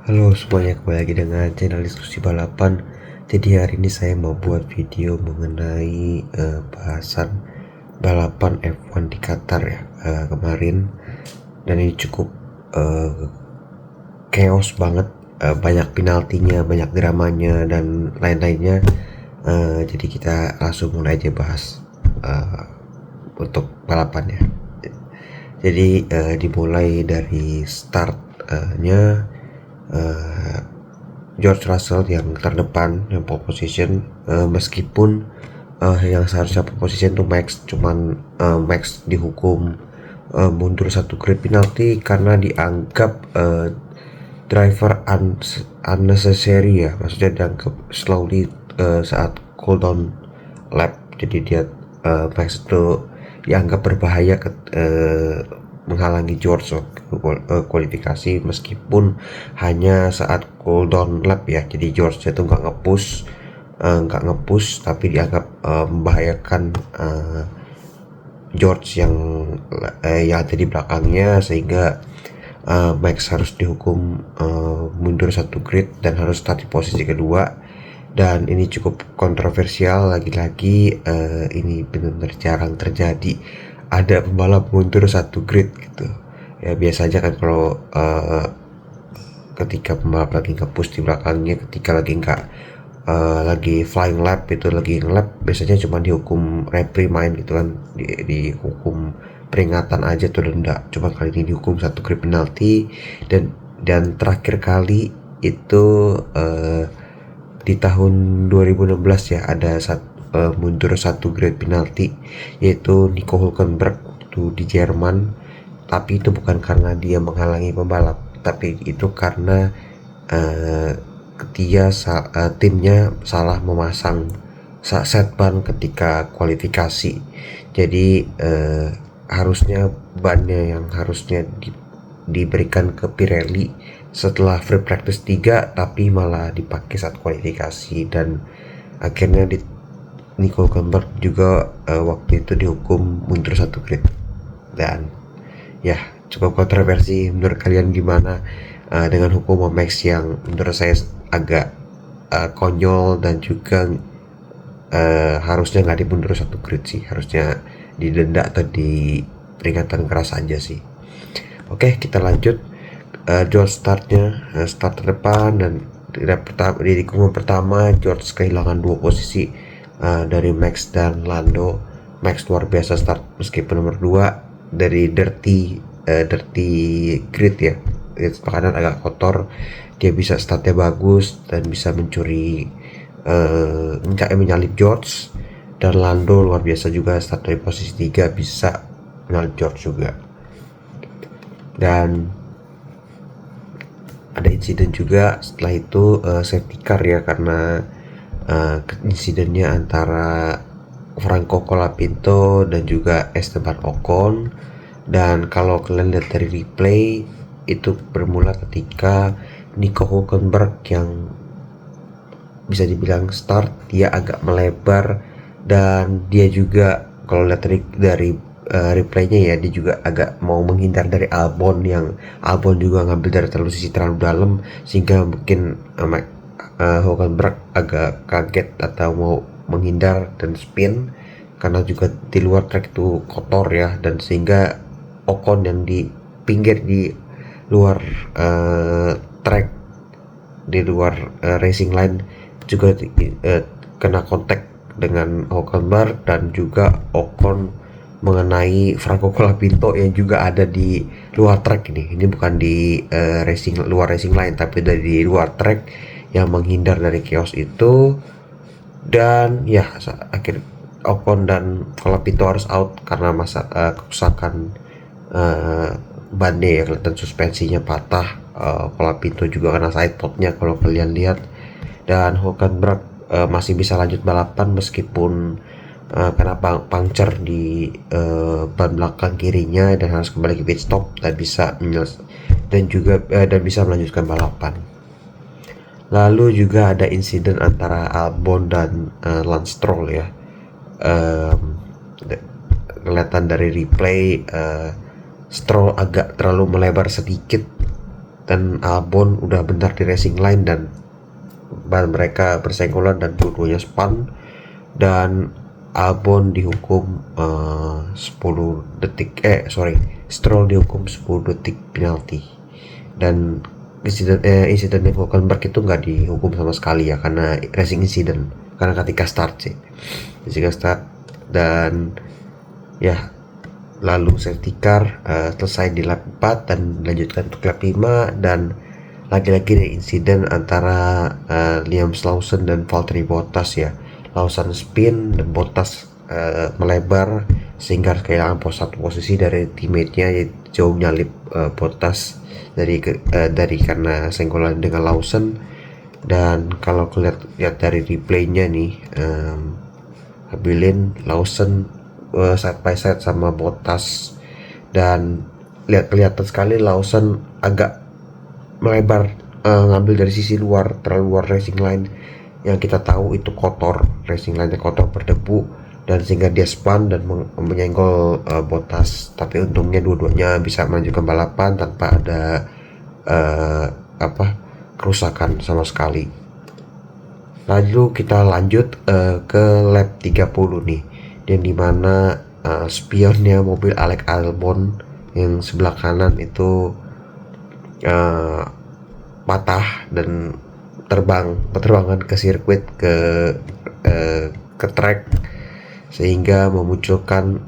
Halo semuanya, kembali lagi dengan channel diskusi balapan. Jadi hari ini saya mau buat video mengenai bahasan balapan F1 di Qatar ya, kemarin. Dan ini cukup uh, chaos banget, banyak penaltinya, banyak dramanya dan lain-lainnya. Jadi kita langsung mulai aja bahas uh, untuk balapannya. Jadi dimulai dari startnya, uh, George Russell yang terdepan, yang pole position, meskipun yang seharusnya pole position tuh Max, cuman Max dihukum mundur satu grid penalti karena dianggap driver unnecessary ya, maksudnya dianggap slowly saat cooldown lap. Jadi dia Max itu dianggap berbahaya menghalangi George kualifikasi meskipun hanya saat cooldown lap ya. Jadi George itu nggak ngepush tapi dianggap membahayakan George yang ada di belakangnya, sehingga Max harus dihukum mundur satu grid dan harus start di posisi kedua. Dan ini cukup kontroversial, lagi-lagi ini benar-benar jarang terjadi ada pembalap mundur satu grid gitu ya. Biasanya kan kalau ketika pembalap lagi nge-push di belakangnya, ketika lagi flying lap, itu lagi nge-lap, biasanya cuma dihukum reprimand gitu kan, dihukum peringatan aja tuh, denda. Cuma kali ini dihukum satu grid penalti. Dan terakhir kali itu di tahun 2016 ya, ada mundur satu grid penalti, yaitu Nico Hülkenberg waktu di Jerman. Tapi itu bukan karena dia menghalangi pembalap, tapi itu karena uh, timnya salah memasang set ban ketika kualifikasi. Jadi harusnya bannya yang harusnya diberikan ke Pirelli setelah free practice 3, tapi malah dipakai saat kualifikasi. Dan akhirnya Nico Hülkenberg juga waktu itu dihukum mundur satu grid. Dan ya, cukup kontroversi. Menurut kalian gimana dengan hukum Max yang menurut saya agak konyol, dan juga harusnya nggak dimundur satu grid sih, harusnya didenda atau di peringatan keras aja sih. Oke, kita lanjut. George start terdepan, dan di tikungan pertama George kehilangan dua posisi dari Max dan Lando. Max luar biasa start meskipun nomor 2 dari dirty grid ya, makanan agak kotor. Dia bisa startnya bagus dan bisa mencuri menyalip George. Dan Lando luar biasa juga, start dari posisi 3 bisa menyalip George juga. Dan ada insiden juga setelah itu, safety car ya, karena insidennya antara Franco Colapinto dan juga Esteban Ocon. Dan kalau kalian lihat dari replay, itu bermula ketika Nico Hülkenberg yang bisa dibilang start, dia agak melebar. Dan dia juga kalau lihat dari replaynya ya, dia juga agak mau menghindar dari Albon, yang Albon juga ngambil dari sisi terlalu dalam, sehingga mungkin Hülkenberg agak kaget atau mau menghindar dan spin, karena juga di luar track itu kotor ya. Dan sehingga Ocon yang di pinggir di luar track, di luar racing line, juga kena kontak dengan Hülkenberg. Dan juga Ocon mengenai Franco Colapinto yang juga ada di luar track. Ini bukan di luar racing line, tapi dari luar track, yang menghindar dari chaos itu. Dan ya, akhir Ocon dan Colapinto harus out karena kerusakan bannya ya, kelihatan suspensinya patah. Colapinto juga kena sidepodnya kalau kalian lihat. Dan Hülkenberg masih bisa lanjut balapan meskipun kena puncture di ban belakang kirinya, dan harus kembali ke pit stop dan bisa melanjutkan balapan. Lalu juga ada insiden antara Albon dan Lance Stroll ya. Kelihatan dari replay, Stroll agak terlalu melebar sedikit dan Albon udah bentar di racing line dan mereka bersenggolan dan dua-duanya spun, dan Albon dihukum 10 detik Stroll dihukum 10 detik penalti. Dan insiden Hulkenberg itu nggak dihukum sama sekali ya, karena racing incident, karena ketika start dan ya, lalu safety car selesai di lap 4 dan dilanjutkan untuk lap 5, dan lagi-lagi ada insiden antara Liam Lawson dan Valtteri Bottas ya. Lawson spin dan Bottas melebar sehingga kehilangan satu posisi dari teammate-nya, jauh nyalip Bottas dari karena senggolan dengan Lawson. Dan kalau lihat dari replaynya nih, Habilin Lawson side by side sama Bottas, dan kelihatan sekali Lawson agak melebar, ngambil dari sisi luar, terlalu luar racing line, yang kita tahu itu kotor, racing line kotor berdebu, dan sehingga dia spun dan menyenggol Bottas. Tapi untungnya dua-duanya bisa melanjutkan balapan tanpa ada kerusakan sama sekali. Lalu kita lanjut ke lap 30 nih, dan dimana spionnya mobil Alex Albon yang sebelah kanan itu patah dan berterbangan ke sirkuit, ke track, sehingga memunculkan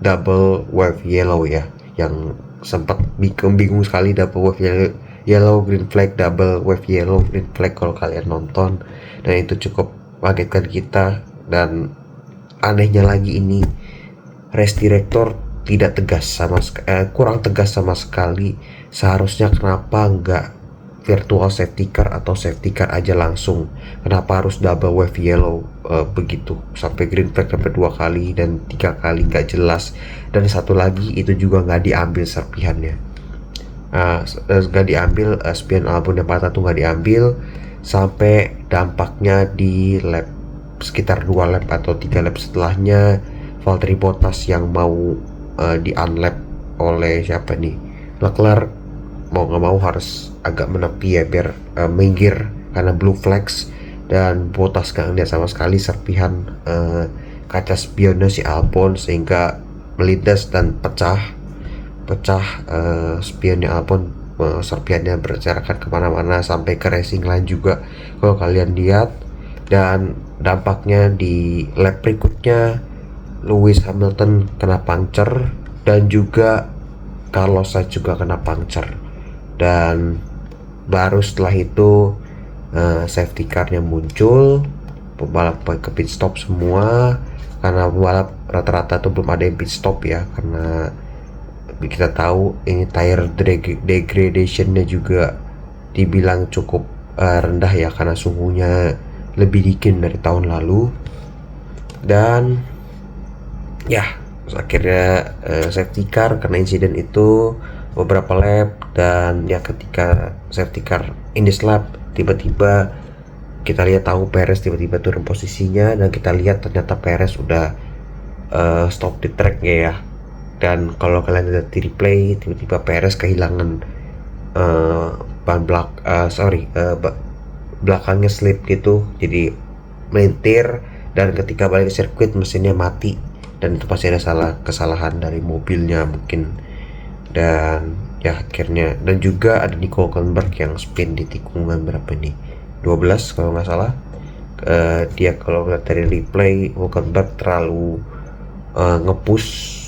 double wave yellow ya, yang sempat bingung sekali, double wave yellow green flag, double wave yellow green flag kalau kalian nonton, dan itu cukup mengagetkan kita. Dan anehnya lagi, ini race director tidak tegas kurang tegas sama sekali. Seharusnya kenapa nggak virtual safety car atau safety car aja langsung, kenapa harus double wave yellow begitu, sampai green flag sampai 2 kali dan 3 kali nggak jelas. Dan satu lagi itu juga nggak diambil serpihannya, nggak diambil, spion Albon yang patah tuh nggak diambil sampai dampaknya di lap sekitar 2 lap atau 3 lap setelahnya, Valtteri Bottas yang mau di unlap oleh siapa nih, Leclerc, mau nggak mau harus agak menepi ya biar minggir karena blue flags, dan Bottas gak ngeliat sama sekali serpihan kaca spionnya si Albon, sehingga melindas dan pecah spionnya Albon, serpihannya berserakan kemana-mana sampai ke racing line juga kalau kalian lihat. Dan dampaknya di lap berikutnya Lewis Hamilton kena puncture, dan juga Carlos Sainz juga kena puncture. Dan baru setelah itu safety car-nya muncul, pembalap ke pit stop semua, karena pembalap rata-rata tuh belum ada yang pit stop ya, karena kita tahu ini tire degradation-nya juga dibilang cukup rendah ya, karena suhunya lebih dingin dari tahun lalu. Dan ya, akhirnya safety car karena insiden itu beberapa lap. Dan ya, ketika safety car in this lap, tiba-tiba kita lihat tahu Perez tiba-tiba turun posisinya, dan kita lihat ternyata Perez udah stop di track ya. Dan kalau kalian lihat di replay, tiba-tiba Perez kehilangan belakangnya slip gitu, jadi melintir, dan ketika balik ke sirkuit mesinnya mati, dan itu pasti ada kesalahan dari mobilnya mungkin. Dan ya, akhirnya, dan juga ada Nico Hulkenberg yang spin di tikungan berapa nih, 12 kalau nggak salah. Dia kalau lihat dari replay, Hulkenberg terlalu ngepush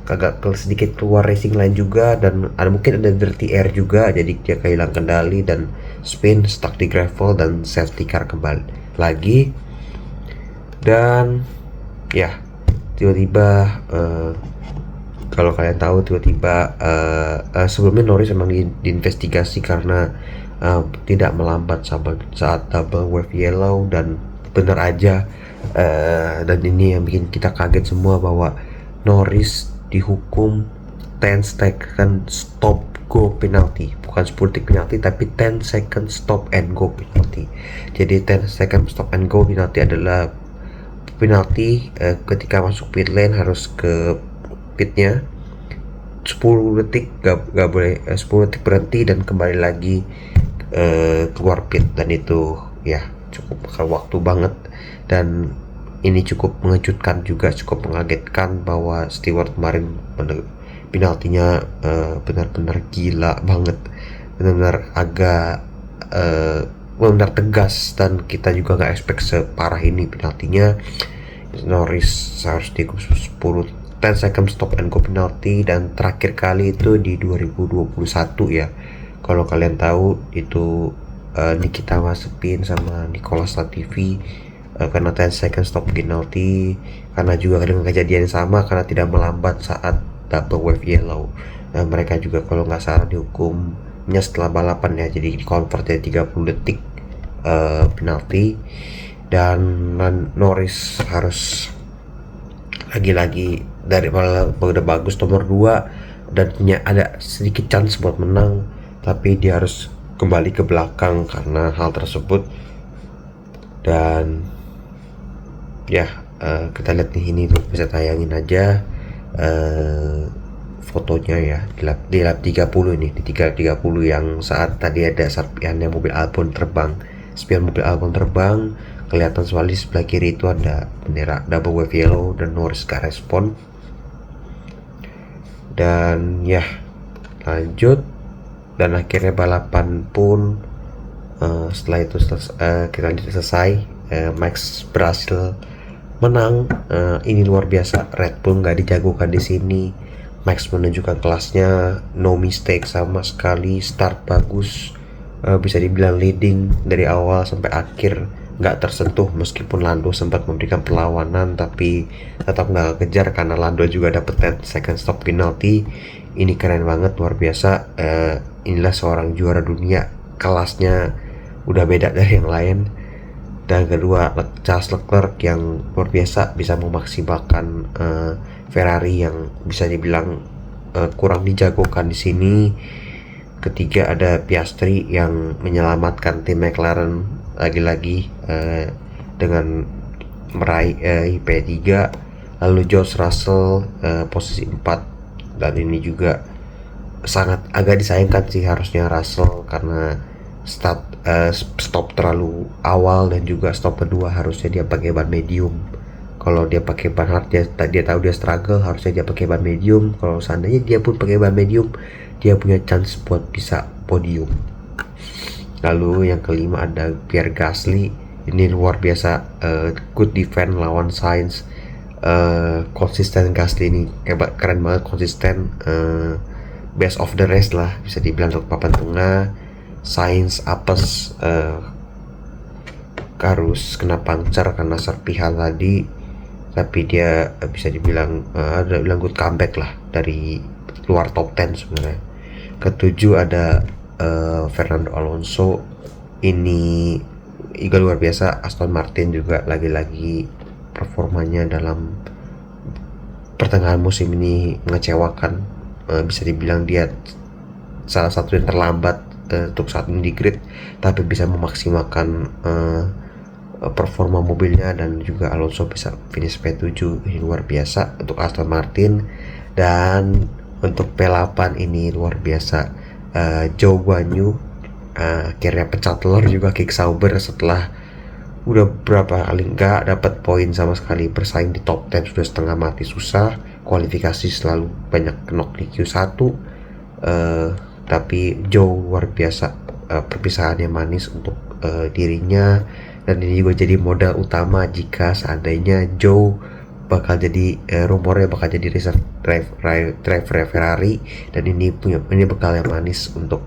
agak sedikit keluar racing line juga, dan mungkin ada dirty air juga, jadi dia kehilangan kendali dan spin, stuck di gravel, dan safety car kembali lagi. Dan ya, tiba-tiba kalau kalian tahu, tiba-tiba sebelumnya Norris memang diinvestigasi karena tidak melambat saat double wave yellow, dan benar aja. Dan ini yang bikin kita kaget semua, bahwa Norris dihukum 10 second stop go penalty, bukan 10 detik penalty, tapi 10 second stop and go penalty. Jadi 10 second stop and go penalty adalah penalti ketika masuk pit lane harus ke pitnya 10 detik gak boleh 10 detik berhenti dan kembali lagi keluar pit, dan itu ya cukup makan waktu banget. Dan ini cukup mengejutkan juga, cukup mengagetkan bahwa Stewart kemarin penaltinya benar-benar gila banget, benar-benar agak benar tegas, dan kita juga nggak expect separah ini penaltinya. Norris harus dihukum 10 second stop and go penalti, dan terakhir kali itu di 2021 ya, kalau kalian tahu itu Nikita Mazepin sama Nicolas Latifi kena 10 second stop penalti, karena juga dengan kejadian yang sama, karena tidak melambat saat double wave yellow. Nah, mereka juga kalau nggak salah dihukumnya setelah balapan ya, jadi di convert jadi 30 detik penalti. Dan Norris harus lagi-lagi dari udah bagus nomor 2 dan punya ada sedikit chance buat menang, tapi dia harus kembali ke belakang karena hal tersebut. Dan ya kita lihat nih, ini bisa tayangin aja fotonya ya di lap 30 ini, di 30 yang saat tadi ada serpihannya mobil Albon terbang, spion mobil Albon terbang, kelihatan sekali di sebelah kiri itu ada bendera double wave yellow dan Norris gak respon. Dan ya lanjut, dan akhirnya balapan pun setelah itu kita selesai. Max berhasil menang. Ini luar biasa, Red Bull nggak dijagokan di sini. Max menunjukkan kelasnya, no mistake sama sekali, start bagus, bisa dibilang leading dari awal sampai akhir, nggak tersentuh meskipun Lando sempat memberikan perlawanan, tapi tetap nggak kejar karena Lando juga dapat 10 second stop penalty. Ini keren banget, luar biasa. Inilah seorang juara dunia, kelasnya udah beda dari yang lain. Dan kedua, Charles Leclerc yang luar biasa bisa memaksimalkan Ferrari yang bisa dibilang kurang dijagokan di sini. Ketiga ada Piastri yang menyelamatkan tim McLaren lagi-lagi dengan meraih P3. Lalu George Russell posisi 4, dan ini juga sangat agak disayangkan sih harusnya Russell, karena stop terlalu awal, dan juga stop kedua harusnya dia pakai ban medium. Kalau dia pakai ban hard, dia tahu dia struggle, harusnya dia pakai ban medium. Kalau seandainya dia pun pakai ban medium, dia punya chance buat bisa podium. Lalu yang kelima ada Pierre Gasly, ini luar biasa, good defense lawan Sainz. Konsisten Gasly ini hebat, keren banget, konsisten, best of the rest lah bisa dibilang untuk papan tengah. Sainz apes, harus kena pancar karena serpihan tadi, tapi dia bisa dibilang ada bilang good comeback lah dari luar top 10 sebenarnya. Ketujuh ada Fernando Alonso, ini juga luar biasa. Aston Martin juga lagi-lagi performanya dalam pertengahan musim ini mengecewakan, bisa dibilang dia salah satu yang terlambat untuk saat ini di grid, tapi bisa memaksimalkan performa mobilnya, dan juga Alonso bisa finish P7. Ini luar biasa untuk Aston Martin. Dan untuk P8 ini luar biasa, Zhou Guanyu akhirnya pecah telur juga kick Sauber setelah udah berapa kali nggak dapat poin sama sekali, bersaing di top 10 sudah setengah mati susah, kualifikasi selalu banyak knock di Q1, tapi Zhou luar biasa, perpisahannya manis untuk dirinya. Dan ini juga jadi modal utama jika seandainya Zhou bakal jadi rumornya bakal jadi reserve driver Ferrari, dan ini bekal yang manis untuk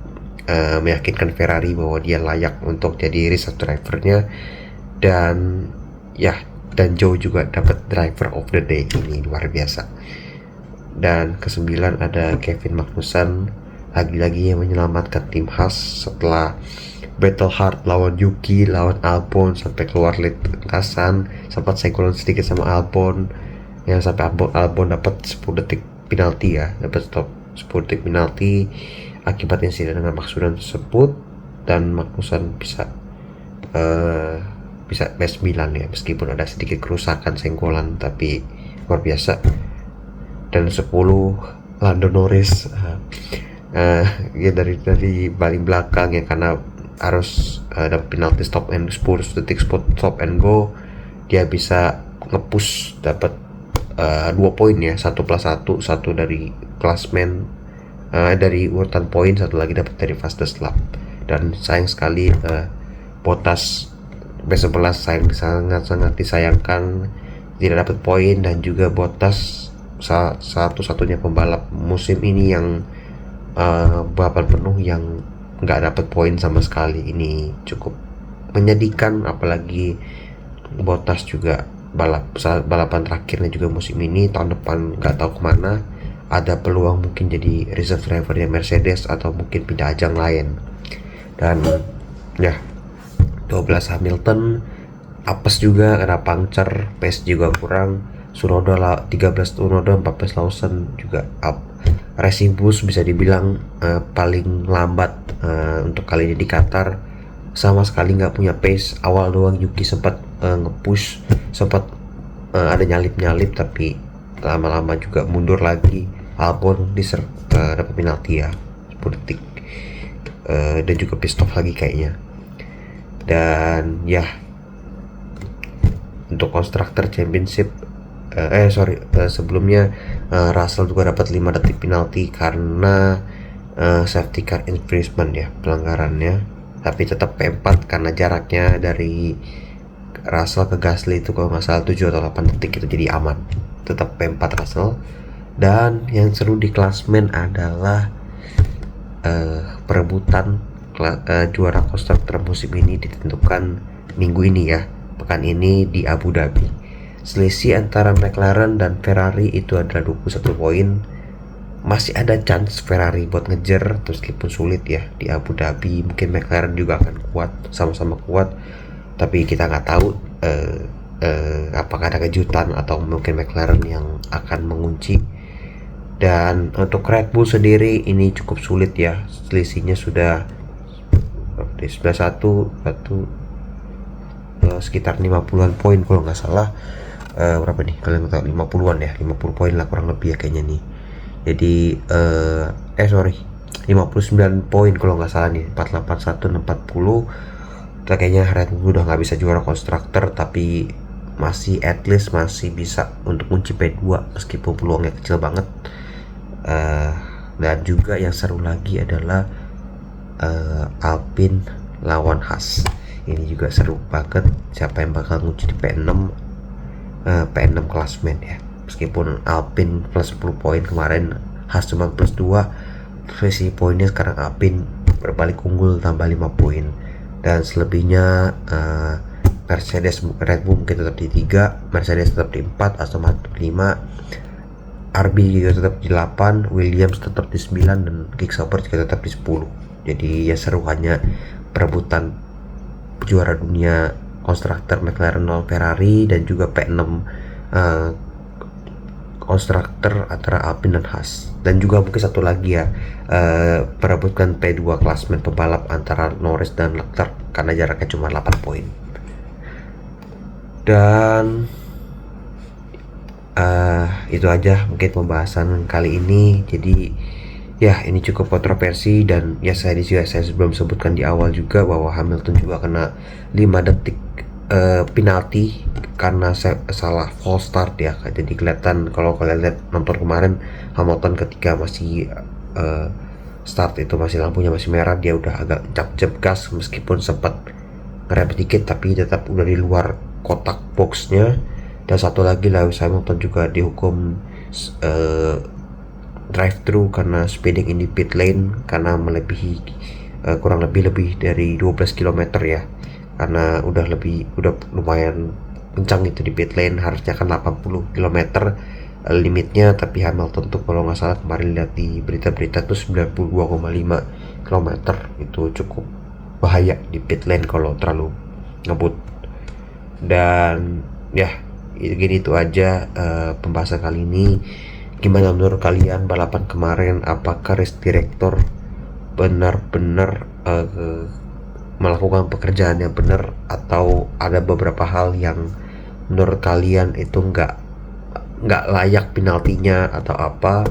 meyakinkan Ferrari bahwa dia layak untuk jadi reserve drivernya. Dan ya, dan Zhou juga dapat driver of the day, ini luar biasa. Dan ke-9 ada Kevin Magnussen, lagi-lagi yang menyelamatkan tim Haas setelah battle hard lawan Yuki, lawan Albon, sampai keluar lead lintasan, sempat senggolan sedikit sama Albon, yang sampai Albon dapat 10 detik penalti ya, dapat stop 10 detik penalti akibat insiden dengan Magnussen tersebut. Dan Magnussen bisa P9 ya, meskipun ada sedikit kerusakan senggolan, tapi luar biasa. Dan 10 Lando Norris uh, ya dari paling belakang ya, karena harus ada penalti stop and 10 detik stop and go, dia bisa ngepush dapat 2 poin ya, 1+1, satu dari klasmen dari urutan poin, satu lagi dapat dari fastest lap. Dan sayang sekali Bottas B11 sangat disayangkan tidak dapat poin, dan juga Bottas satu-satunya pembalap musim ini yang balapan penuh yang nggak dapat poin sama sekali. Ini cukup menyedihkan, apalagi Bottas juga balapan terakhirnya juga musim ini. Tahun depan nggak tahu kemana, ada peluang mungkin jadi reserve drivernya Mercedes atau mungkin pindah ajang lain. Dan ya 12 Hamilton apes juga karena puncture, pace juga kurang. Tsunoda 13 Tsunoda, 14 Lawson juga up. Racing Bulls bisa dibilang paling lambat untuk kali ini di Qatar, sama sekali nggak punya pace. Awal doang Yuki sempat nge-push, sempat ada nyalip tapi lama-lama juga mundur lagi. Albon dapat penalti ya 10 detik, dan juga pit stop lagi kayaknya. Dan ya untuk Constructor Championship sebelumnya Russell juga dapat 5 detik penalti karena safety car infringement ya, pelanggarannya, tapi tetap P4 karena jaraknya dari Russell ke Gasly itu kalau nggak salah 7 atau 8 detik, itu jadi aman, tetap P4 Russell. Dan yang seru di klasmen adalah perebutan juara konstruktor musim ini ditentukan minggu ini ya, pekan ini di Abu Dhabi. Selisih antara McLaren dan Ferrari itu adalah 21 poin. Masih ada chance Ferrari buat ngejar, meskipun sulit ya di Abu Dhabi. Mungkin McLaren juga akan kuat, sama-sama kuat, tapi kita nggak tahu apakah ada kejutan atau mungkin McLaren yang akan mengunci. Dan untuk Red Bull sendiri ini cukup sulit ya, selisihnya sudah di 91 sekitar 50-an poin kalau nggak salah. Berapa nih kalian tahu? 50-an ya, 50 poin lah kurang lebih ya kayaknya nih. Jadi 59 poin kalau nggak salah nih, 481 dan 40. Kayaknya Red Bull udah nggak bisa juara konstruktor, tapi masih at least masih bisa untuk kunci P2 meskipun peluangnya kecil banget. Dan juga yang seru lagi adalah Alpine lawan Haas. Ini juga seru banget, siapa yang bakal ngunci di P6 klasmen ya. Meskipun Alpine plus 10 poin kemarin, Haas cuma plus 2, selisih poinnya sekarang Alpine berbalik unggul tambah 5 poin. Dan selebihnya Mercedes, Red Bull mungkin tetap di 3, Mercedes tetap di 4, Aston Martin 5, RB juga tetap di 8, Williams tetap di 9, dan Kick Sauber juga tetap di 10. Jadi ya seru, hanya perebutan juara dunia konstruktor McLaren lawan Ferrari, dan juga P6 konstruktor antara Alpine dan Haas. Dan juga mungkin satu lagi ya, perebutkan P2 klasmen pembalap antara Norris dan Leclerc karena jaraknya cuma 8 poin. Dan itu aja mungkin pembahasan kali ini. Jadi ya ini cukup kontroversi, dan ya saya sebelum sebutkan di awal juga bahwa Hamilton juga kena 5 detik penalti karena salah false start ya. Jadi kelihatan kalau kalian lihat nonton kemarin, Hamilton ketika masih start itu masih lampunya masih merah, dia udah agak jep gas, meskipun sempat ngerem dikit tapi tetap udah di luar kotak boxnya. Dan satu lagi Lewis Hamilton juga dihukum drive thru karena speeding in di pit lane karena melebihi kurang lebih dari 12 km ya, karena udah lumayan kencang itu di pit lane. Harusnya kan 80 km limitnya, tapi Hamilton tuh kalau nggak salah kemarin lihat di berita-berita tuh 92,5 km. Itu cukup bahaya di pit lane kalau terlalu ngebut. Dan ya gini itu aja pembahasan kali ini. Gimana menurut kalian balapan kemarin? Apakah race director benar-benar melakukan pekerjaan yang benar, atau ada beberapa hal yang menurut kalian itu nggak layak penaltinya atau apa?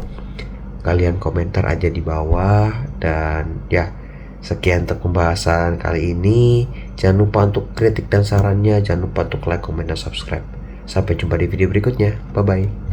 kalian komentar aja di bawah. Dan ya, sekian untuk pembahasan kali ini. Jangan lupa untuk kritik dan sarannya, jangan lupa untuk like, komen, dan subscribe. Sampai jumpa di video berikutnya. Bye bye.